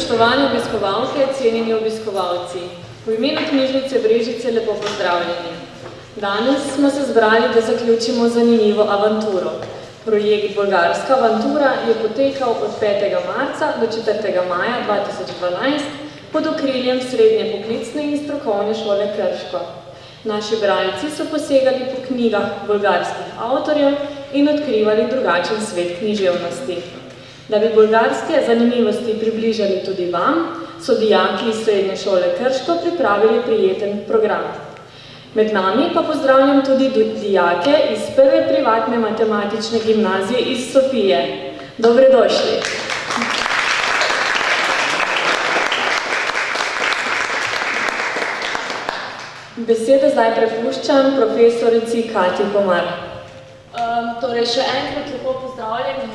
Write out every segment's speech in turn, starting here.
spoštovane obiskovalke, cenjeni obiskovalci. V imenu knjižnice Brežice lepo pozdravljeni. Danes smo se zbrali, da zaključimo zanimivo avanturo. Projekt Bolgarska avantura je potekal od 5. marca do 4. maja 2012 pod okriljem Srednje poklicne in strokovne šole Krško. Naši bralci so posegali po knjigah bolgarskih avtorjev in odkrivali drugačen svet književnosti. Da bi bolgarske zanimivosti približali tudi vam, so dijaki iz Srednje šole Krško pripravili prijeten program. Med nami pa pozdravljam tudi dijake iz prve privatne matematične gimnazije iz Sofije. Dobrodošli! Besedo zdaj prepuščam profesorici Katji Pomar. Torej, še enkrat lepo pozdravljeni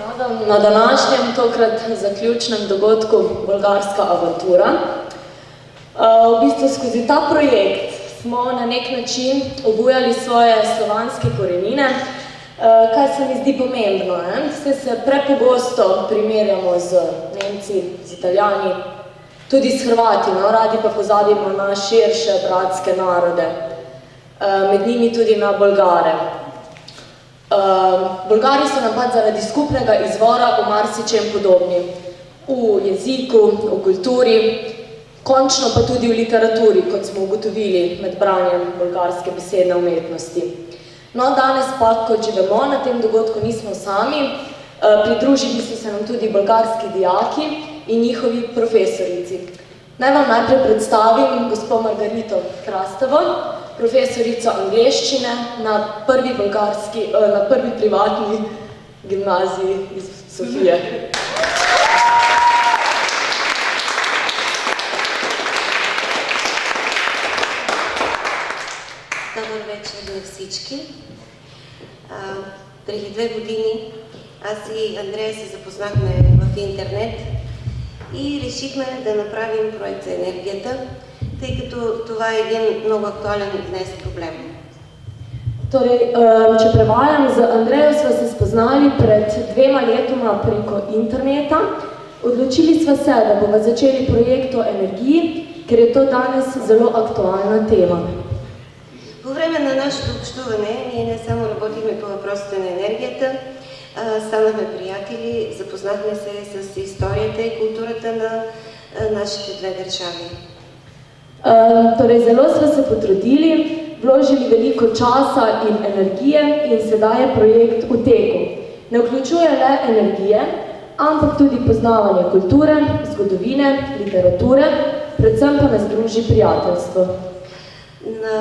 na današnjem, tokrat zaključnem dogodku Bolgarska avantura. V bistvu skozi ta projekt smo na nek način obujali svoje slovanske korenine, kar se mi zdi pomembno. Vse se prepogosto primerjamo z Nemci, z Italijani, tudi s Hrvati, radi pa pozabimo na širše bratske narode, med njimi tudi na Bolgare. Bolgari so nam pač zaradi skupnega izvora v marsičem podobni. V jeziku, v kulturi, končno pa tudi v literaturi, kot smo ugotovili med branjem bolgarske besedne umetnosti. No, danes pa, kot že vemo, na tem dogodku nismo sami, pridružili so se nam tudi bolgarski dijaki in njihovi profesorici. Naj vam najprej predstavim gospo Margarito Krastovo, profesorico angleščine na prvi privatni gimnaziji iz Sofije. Добър вечер на всички. Преди 2 години аз и Андрея се запознахме в интернет и решихме да направим проект за енергията, тъй като това е един много актуален днес проблем. Torej, če prevajam, z Andrejo sva se spoznali pred 2 letoma preko interneta. Odločili sva se, da bova začeli projekt o energiji, ker je to danes zelo aktualna tema. По време на нашето общуване ние не само работихме по въпросите на енергията, станахме приятели, запознахме се с историята и културата на нашите 2 държави. Torej, zelo sva se potrudili, vložili veliko časa in energije in sedaj je projekt v teku. Ne vključuje le energije, ampak tudi poznavanje kulture, zgodovine, literature, predvsem pa nas druži prijateljstvo. На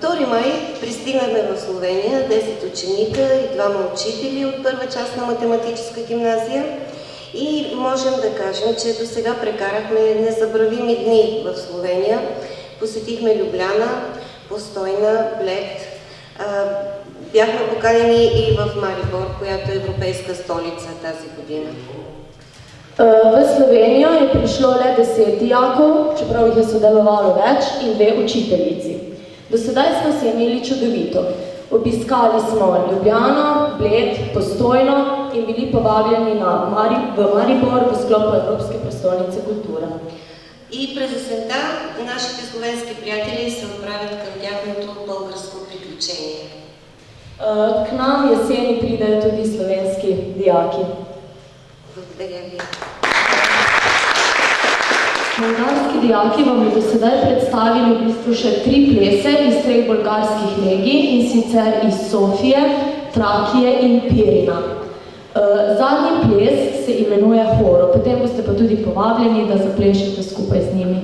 2 май пристигнахме в Словения 10 ученика и 2 учители от първа част на математическа гимназия и можем да кажем, че до сега прекарахме незабравими дни в Словения. Посетихме Любляна, Постойна, Блед. Бяхме поканени и в Марибор, която е европейска столица тази година. V Slovenijo je prišlo le 10 dijakov, čeprav jih je sodelovalo več, in 2 učiteljici. Do sedaj smo se imeli čudovito. Obiskali smo Ljubljano, Bled, Postojno in bili povabljeni v Maribor v sklopu Evropske prestolnice kultura. И през есента нашите словенски приятели се отправят към тяхното българско приключение. K nam jeseni pridejo tudi slovenski dijaki. Благодаря ви. Bolgarski dijaki vam bodo sedaj predstavili v bistvu še 3 plese iz 3 bolgarskih regij, in sicer iz Sofije, Trakije in Pirina. Zadnji ples se imenuje Horo, potem boste pa tudi povabljeni, da zaplešete skupaj z njimi.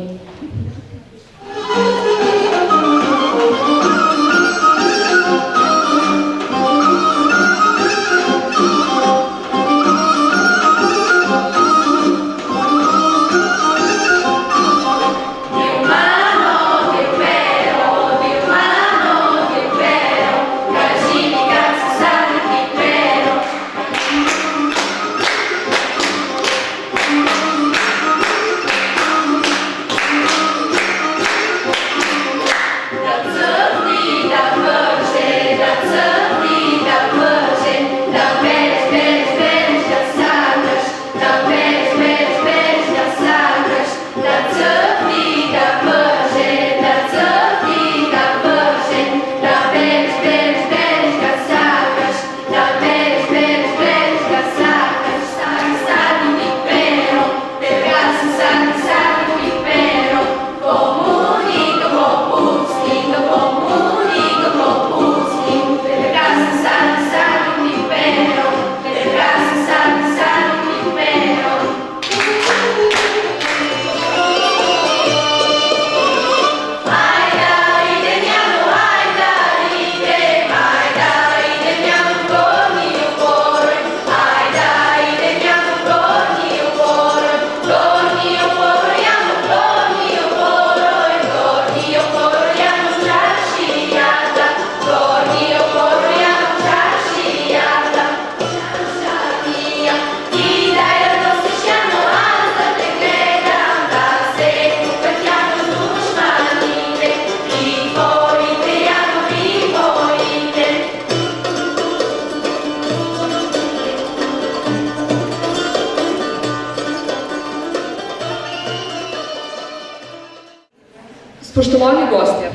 Spoštovani gostje,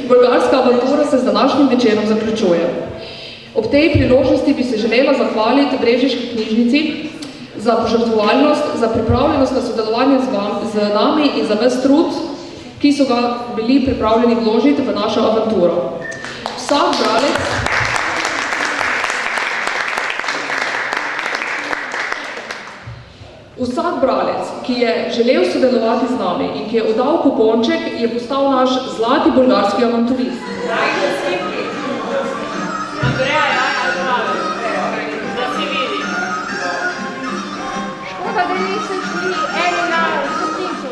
bolgarska avantura se z današnjim večerom zaključuje. Ob tej priložnosti bi se želela zahvaliti Brežiški knjižnici za požrtvovalnost, za pripravljenost na sodelovanje z nami in za ves trud, ki so ga bili pripravljeni vložiti v našo avanturo. Vsak bralec, ki je želel sodelovati z nami in ki je oddal kuponček, je postal naš zlati bolgarski avanturist. Andreja, da si vidi. Škoda, da niso šli eni na stopnico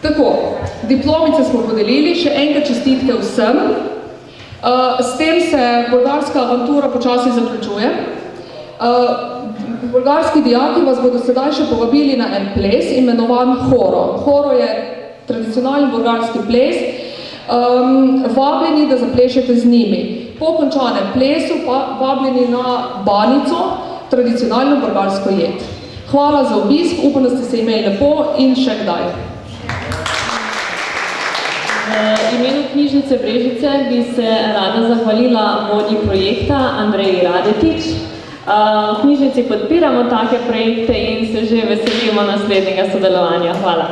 Tako, diplomice smo podelili, še enkrat čestitke vsem. S tem se bolgarska avantura počasi zaključuje. Bolgarski dijaki vas bodo sedaj še povabili na en ples, imenovan Horo. Horo je tradicionalni bolgarski ples. Vabljeni, da zaplešete z njimi. Po končanem plesu pa vabljeni na banico, tradicionalno bolgarsko jed. Hvala za obisk, upam, da ste se imeli lepo in še kdaj. V imenu knjižnice Brežice bi se rada zahvalila vodji projekta Andreji Radetič. V knjižnici podpiramo take projekte in se že veselimo naslednjega sodelovanja. Hvala.